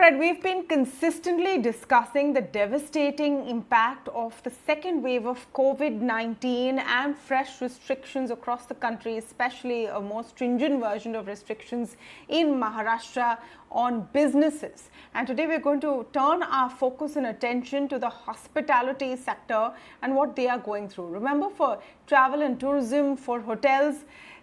right, we've been consistently discussing the devastating impact of the second wave of COVID-19 and fresh restrictions across the country, especially a more stringent version of restrictions in Maharashtra on businesses. And today we're going to turn our focus and attention to the hospitality sector and what they are going through. Remember, for travel and tourism, for hotels,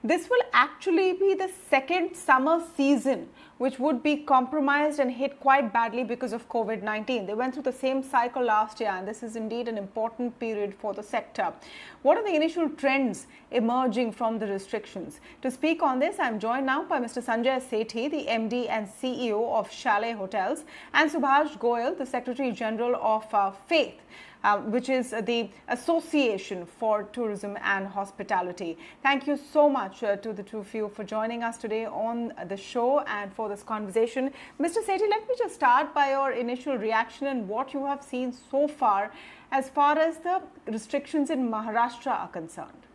this will actually be the second summer season which would be compromised and hit quite badly because of COVID-19. They went through the same cycle last year, and this is indeed an important period for the sector. What are the initial trends emerging from the restrictions? To speak on this, I'm joined now by Mr. Sanjay Sethi, the MD and CEO of Chalet Hotels, and Subhash Goyal, the Secretary General of Faith, which is the Association for Tourism and Hospitality. Thank you so much to the two of you for joining us today on the show and for this conversation. Mr. Sethi, let me just start by your initial reaction and what you have seen so far as the restrictions in Maharashtra are concerned.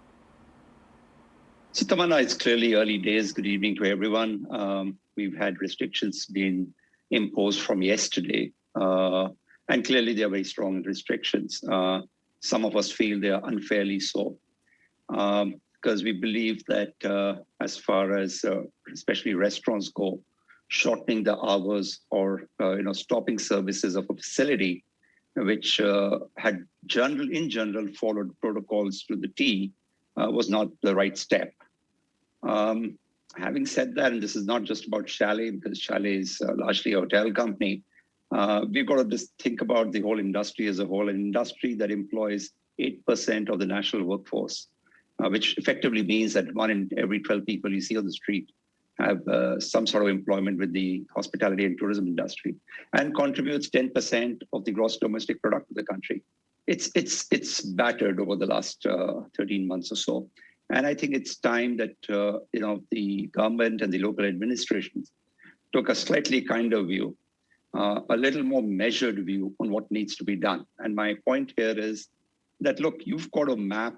So, Tamanna, it's clearly early days. Good evening to everyone. We've had restrictions being imposed from yesterday. And clearly, they are very strong restrictions. Some of us feel they are unfairly so, because we believe that as far as especially restaurants go, shortening the hours or stopping services of a facility which had in general followed protocols to the T was not the right step. Having said that, and this is not just about Chalet, because Chalet is largely a hotel company. We've got to just think about the whole industry as a whole, an industry that employs 8% of the national workforce, which effectively means that 1 in every 12 people you see on the street have some sort of employment with the hospitality and tourism industry, and contributes 10% of the gross domestic product of the country. It's battered over the last 13 months or so. And I think it's time that the government and the local administrations took a slightly kinder view, a little more measured view on what needs to be done. And my point here is that, look, you've got to map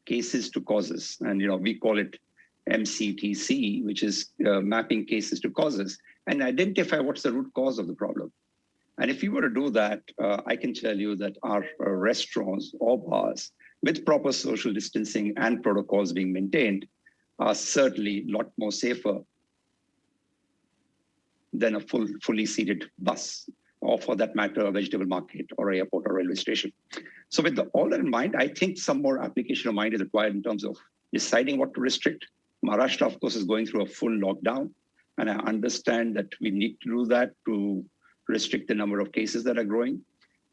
cases to causes. And, we call it MCTC, which is mapping cases to causes, and identify what's the root cause of the problem. And if you were to do that, I can tell you that our restaurants or bars, with proper social distancing and protocols being maintained, are certainly a lot more safer than a fully seated bus, or for that matter, a vegetable market or airport or railway station. So with all that in mind, I think some more application of mind is required in terms of deciding what to restrict. Maharashtra, of course, is going through a full lockdown, and I understand that we need to do that to restrict the number of cases that are growing.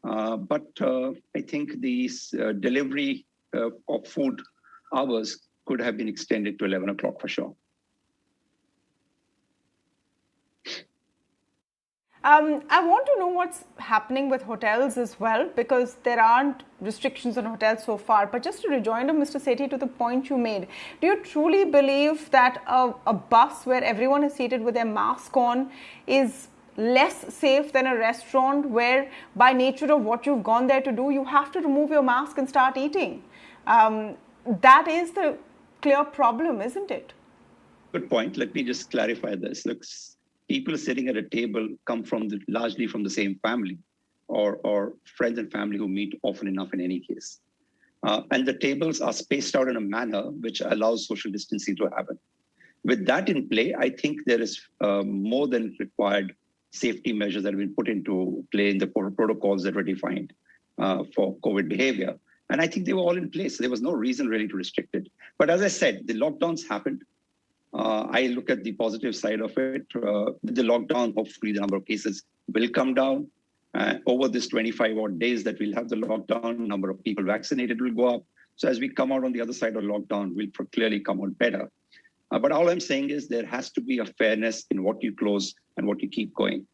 But I think these delivery of food hours could have been extended to 11 o'clock for sure. I want to know what's happening with hotels as well, because there aren't restrictions on hotels so far. But just to rejoin Mr. Sethi to the point you made, do you truly believe that a bus where everyone is seated with their mask on is less safe than a restaurant where, by nature of what you've gone there to do, you have to remove your mask and start eating? That is the clear problem, isn't it? Good point. Let me just clarify this. Look, people sitting at a table come largely from the same family, or friends and family who meet often enough in any case. And the tables are spaced out in a manner which allows social distancing to happen. With that in play, I think there is more than required safety measures that have been put into play in the protocols that were defined for COVID behavior. And I think they were all in place. There was no reason really to restrict it. But as I said, the lockdowns happened. I look at the positive side of it. With the lockdown, hopefully the number of cases will come down. Over this 25 odd days that we'll have the lockdown, number of people vaccinated will go up. So as we come out on the other side of lockdown, we'll clearly come out better. But all I'm saying is there has to be a fairness in what you close and what you keep going.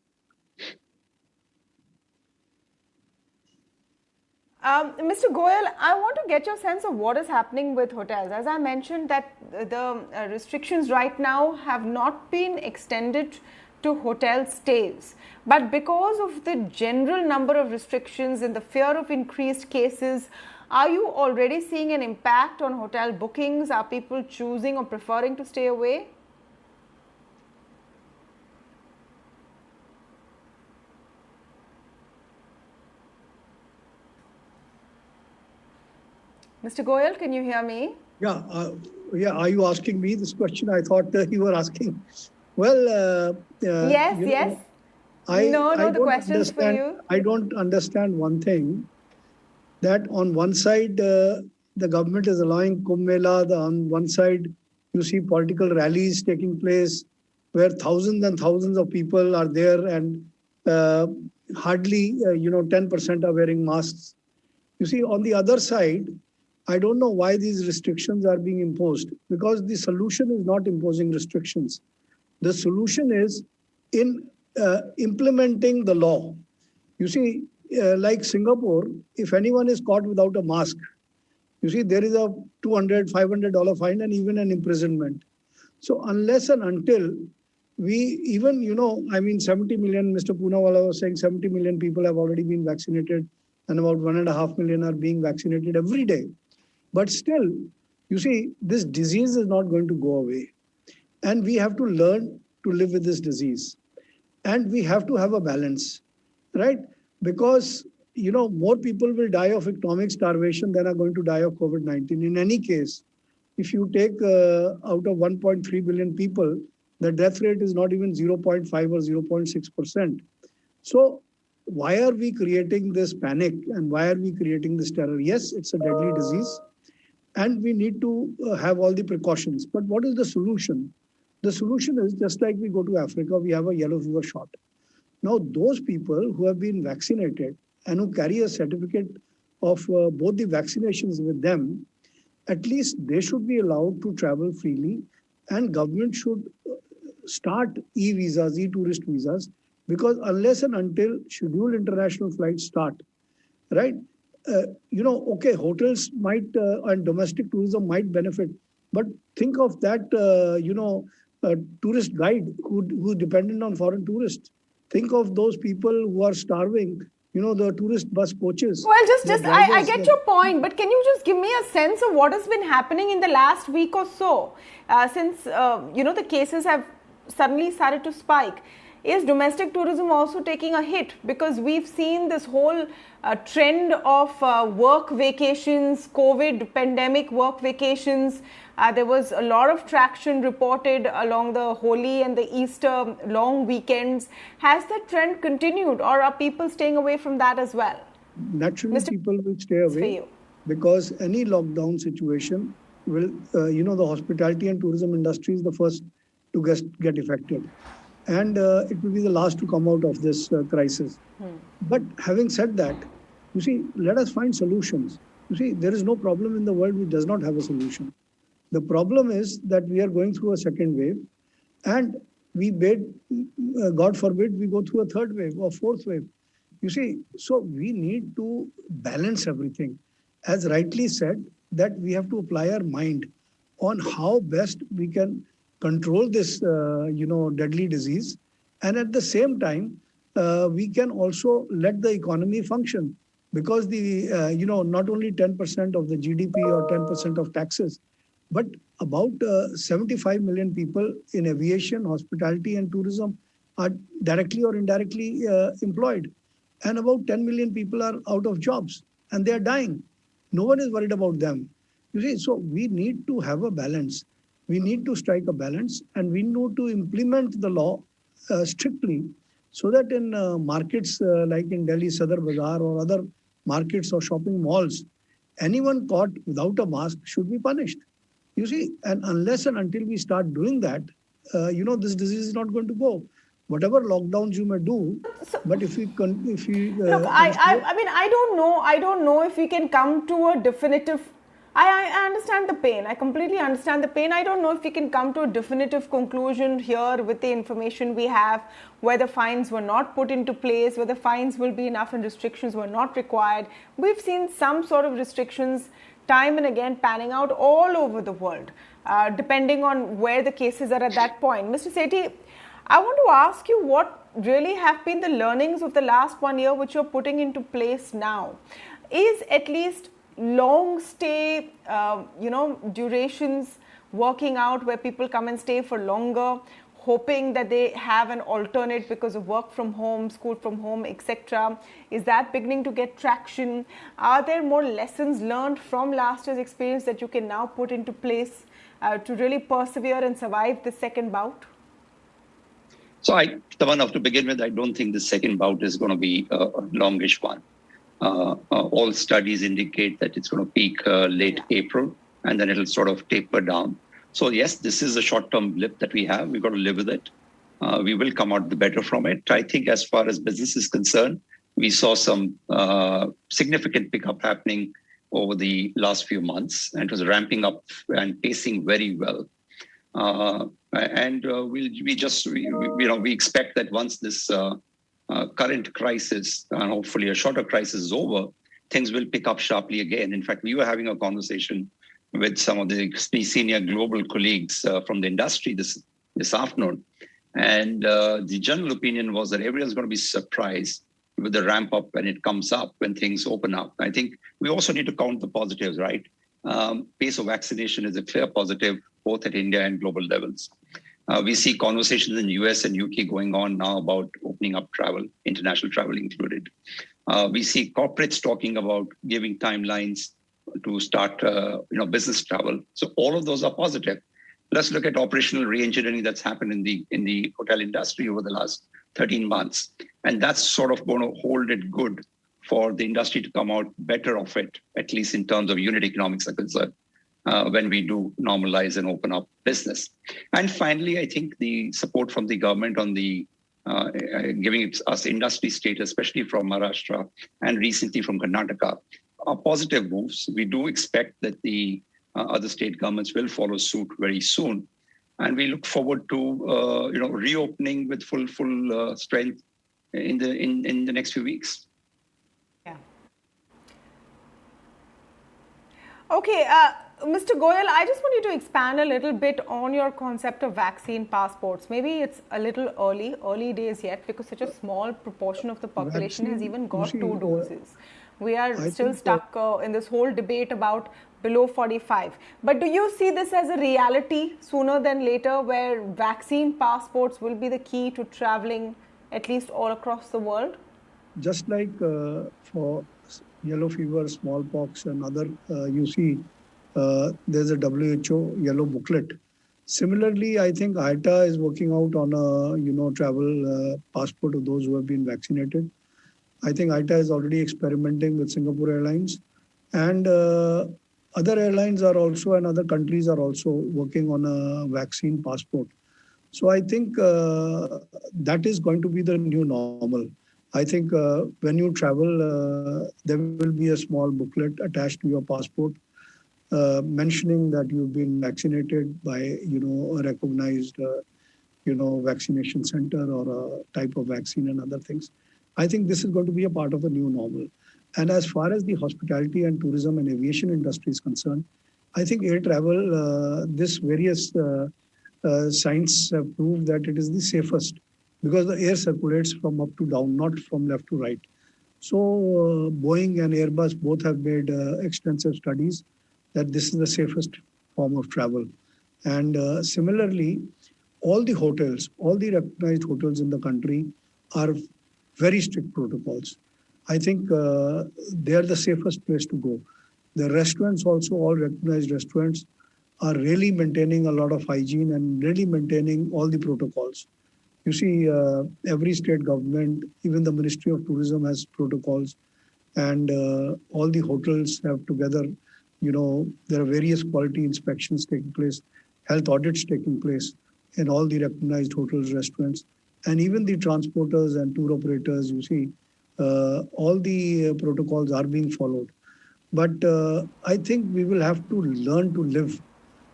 Mr. Goyal, I want to get your sense of what is happening with hotels. As I mentioned, that the restrictions right now have not been extended to hotel stays. But because of the general number of restrictions and the fear of increased cases, are you already seeing an impact on hotel bookings? Are people choosing or preferring to stay away? Mr. Goyal, can you hear me? Yeah, Are you asking me this question? I thought you were asking. Well, Yes. No, the question's for you. I don't understand one thing, that on one side, the government is allowing Kumbh Mela, on one side, you see political rallies taking place where thousands and thousands of people are there, and uh, hardly, 10% are wearing masks. You see, on the other side, I don't know why these restrictions are being imposed, because the solution is not imposing restrictions. The solution is in implementing the law. You see, like Singapore, if anyone is caught without a mask, you see, there is a $200, $500 fine and even an imprisonment. So unless and until we even, 70 million, Mr. Poonawalla was saying 70 million people have already been vaccinated and about 1.5 million are being vaccinated every day. But still, you see, this disease is not going to go away. And we have to learn to live with this disease. And we have to have a balance, right? Because, more people will die of economic starvation than are going to die of COVID-19. In any case, if you take out of 1.3 billion people, the death rate is not even 0.5 or 0.6%. So why are we creating this panic and why are we creating this terror? Yes, it's a deadly disease and we need to have all the precautions. But what is the solution? The solution is just like we go to Africa, we have a yellow fever shot. Now, those people who have been vaccinated and who carry a certificate of both the vaccinations with them, at least they should be allowed to travel freely, and government should start e-visas, e-tourist visas, because unless and until scheduled international flights start, right? Okay, hotels might and domestic tourism might benefit, but think of that, tourist guide who's dependent on foreign tourists. Think of those people who are starving, the tourist bus coaches. Well, I get your point, but can you just give me a sense of what has been happening in the last week or so since, the cases have suddenly started to spike? Is domestic tourism also taking a hit? Because we've seen this whole trend of work vacations, COVID pandemic work vacations. There was a lot of traction reported along the Holi and the Easter long weekends. Has that trend continued, or are people staying away from that as well? Naturally, people will stay away because any lockdown situation will, the hospitality and tourism industry is the first to get affected. And it will be the last to come out of this crisis. But having said that, you see, let us find solutions. You see, there is no problem in the world which does not have a solution. The problem is that we are going through a second wave, and we God forbid, we go through a third wave or fourth wave. You see, so we need to balance everything. As rightly said, that we have to apply our mind on how best we can control this, deadly disease. And at the same time, we can also let the economy function, because the, not only 10% of the GDP or 10% of taxes, but about 75 million people in aviation, hospitality and tourism are directly or indirectly employed. And about 10 million people are out of jobs and they are dying. No one is worried about them. You see, so we need to have a balance. We need to strike a balance, and we need to implement the law strictly, so that in markets like in Delhi Sadar Bazaar or other markets or shopping malls, anyone caught without a mask should be punished. You see, and unless and until we start doing that, this disease is not going to go. Whatever lockdowns you may do, but if we look, I don't know if we can come to a definitive. I understand the pain. I completely understand the pain. I don't know if we can come to a definitive conclusion here with the information we have, whether fines were not put into place, whether fines will be enough and restrictions were not required. We've seen some sort of restrictions time and again panning out all over the world, depending on where the cases are at that point. Mr. Sethi, I want to ask you what really have been the learnings of the last 1 year which you're putting into place now. Is at least long stay, durations working out where people come and stay for longer, hoping that they have an alternate because of work from home, school from home, etc. Is that beginning to get traction? Are there more lessons learned from last year's experience that you can now put into place to really persevere and survive the second bout? So, Tamanna, to begin with, I don't think the second bout is going to be a longish one. All studies indicate that it's going to peak late April, and then it'll sort of taper down. So yes, this is a short-term blip that we have. We've got to live with it. We will come out the better from it. I think as far as business is concerned, we saw some significant pickup happening over the last few months, and it was ramping up and pacing very well. We expect that once this current crisis and hopefully a shorter crisis is over, things will pick up sharply again. In fact, we were having a conversation with some of the senior global colleagues from the industry this afternoon. And the general opinion was that everyone's going to be surprised with the ramp up when it comes up, when things open up. I think we also need to count the positives, right? Pace of vaccination is a clear positive, both at India and global levels. We see conversations in the US and UK going on now about opening up travel, international travel included. We see corporates talking about giving timelines to start business travel. So all of those are positive. Let's look at operational re-engineering that's happened in the hotel industry over the last 13 months. And that's sort of going to hold it good for the industry to come out better of it, at least in terms of unit economics are concerned, when we do normalize and open up business. And finally, I think the support from the government on the giving us industry status, especially from Maharashtra and recently from Karnataka, are positive moves. We do expect that the other state governments will follow suit very soon. And we look forward to reopening with full strength in the next few weeks. Yeah. Okay, Mr. Goyal, I just want you to expand a little bit on your concept of vaccine passports. Maybe it's a little early days yet, because such a small proportion of the population has even got 2 doses. We are still stuck in this whole debate about below 45. But do you see this as a reality sooner than later, where vaccine passports will be the key to traveling at least all across the world? Just like for yellow fever, smallpox and other, you see there's a WHO yellow booklet. Similarly, I think ITA is working out on a travel passport of those who have been vaccinated. I think ITA is already experimenting with Singapore Airlines, and other airlines are also, and other countries are also working on a vaccine passport. So I think that is going to be the new normal. I think when you travel, there will be a small booklet attached to your passport mentioning that you've been vaccinated by a recognized vaccination center or a type of vaccine and other things. I think this is going to be a part of the new normal. And as far as the hospitality and tourism and aviation industry is concerned, I think air travel, this various science have proved that it is the safest, because the air circulates from up to down, not from left to right. So Boeing and Airbus both have made extensive studies that this is the safest form of travel. And similarly, all the hotels, all the recognized hotels in the country are very strict protocols. I think they are the safest place to go. The restaurants also, all recognized restaurants, are really maintaining a lot of hygiene and really maintaining all the protocols. You see, every state government, even the Ministry of Tourism has protocols, and all the hotels have together, there are various quality inspections taking place, health audits taking place in all the recognized hotels, restaurants, and even the transporters and tour operators, you see, all the protocols are being followed. But I think we will have to learn to live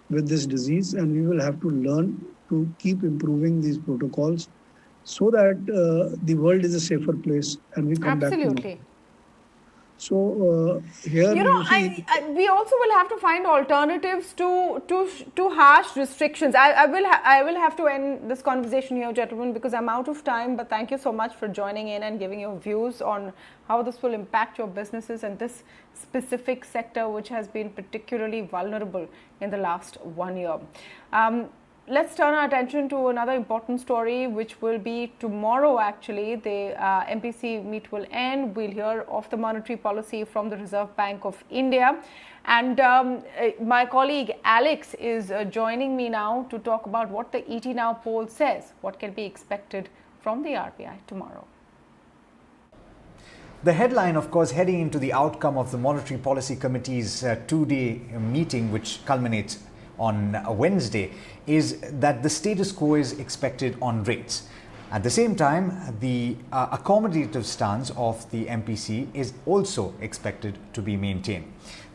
with this disease, and we will have to learn to keep improving these protocols so that the world is a safer place and we come back to normal. So here you see, we also will have to find alternatives to harsh restrictions. I will have to end this conversation here, gentlemen, because I'm out of time. But thank you so much for joining in and giving your views on how this will impact your businesses and this specific sector, which has been particularly vulnerable in the last 1 year. let's turn our attention to another important story, which will be tomorrow. Actually, the MPC meet will end. We'll hear of the monetary policy from the Reserve Bank of India. And my colleague Alex is joining me now to talk about what the ET Now poll says. What can be expected from the RBI tomorrow? The headline, of course, heading into the outcome of the Monetary Policy Committee's two-day meeting, which culminates on Wednesday, is that the status quo is expected on rates. At the same time, the accommodative stance of the MPC is also expected to be maintained.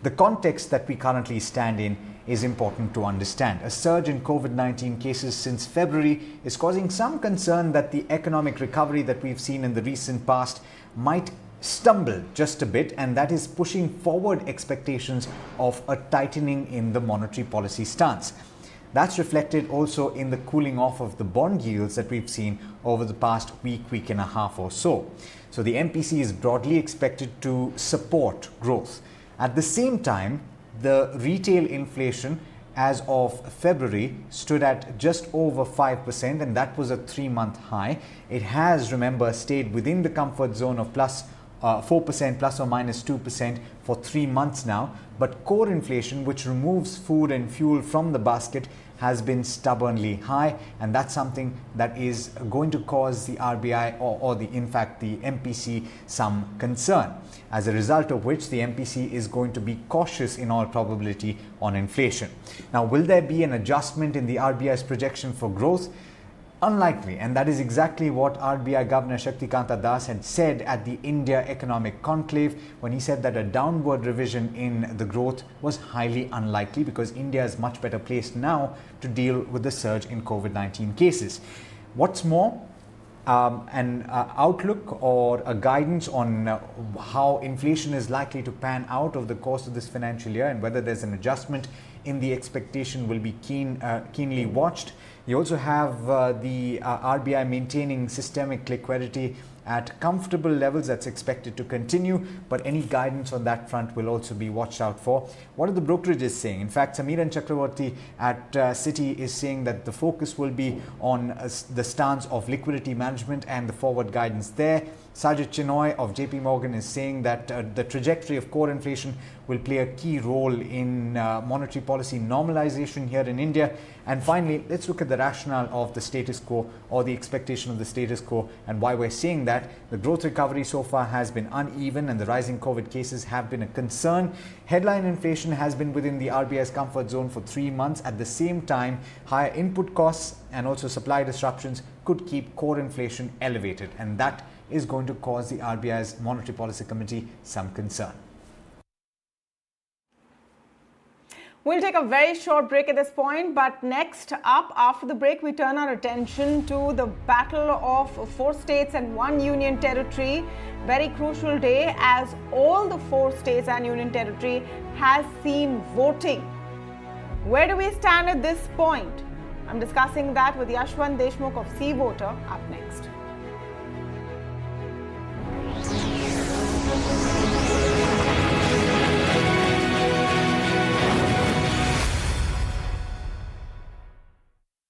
The context that we currently stand in is important to understand. A surge in COVID-19 cases since February is causing some concern that the economic recovery that we've seen in the recent past might stumble just a bit, and that is pushing forward expectations of a tightening in the monetary policy stance. That's reflected also in the cooling off of the bond yields that we've seen over the past week and a half or so. So the MPC is broadly expected to support growth. At the same time, the retail inflation as of February stood at just over 5%, and that was a 3-month high. It has, remember, stayed within the comfort zone of plus 4% plus or minus 2% for 3 months now, but core inflation, which removes food and fuel from the basket, has been stubbornly high, and that's something that is going to cause the RBI or the MPC some concern. As a result of which, the MPC is going to be cautious in all probability on inflation. Now, will there be an adjustment in the RBI's projection for growth? Unlikely, and that is exactly what RBI Governor Shaktikanta Das had said at the India Economic Conclave, when he said that a downward revision in the growth was highly unlikely because India is much better placed now to deal with the surge in COVID-19 cases. What's more, an outlook or a guidance on how inflation is likely to pan out over the course of this financial year and whether there's an adjustment in the expectation will be keenly watched. You also have the RBI maintaining systemic liquidity at comfortable levels. That's expected to continue, but any guidance on that front will also be watched out for. What are the brokerages saying? In fact, Samiran Chakravarti at Citi is saying that the focus will be on the stance of liquidity management and the forward guidance there. Sajid Chinoy of JP Morgan is saying that the trajectory of core inflation will play a key role in monetary policy normalization here in India. And finally, let's look at the rationale of the status quo or the expectation of the status quo and why we're saying that. The growth recovery so far has been uneven and the rising COVID cases have been a concern. Headline inflation has been within the RBI's comfort zone for 3 months. At the same time, higher input costs and also supply disruptions could keep core inflation elevated, and that is going to cause the RBI's Monetary Policy Committee some concern. We'll take a very short break at this point, but next up, after the break, we turn our attention to the battle of 4 states and 1 union territory. Very crucial day, as all the 4 states and union territory has seen voting. Where do we stand at this point? I'm discussing that with Yashwant Deshmukh of C Voter up next.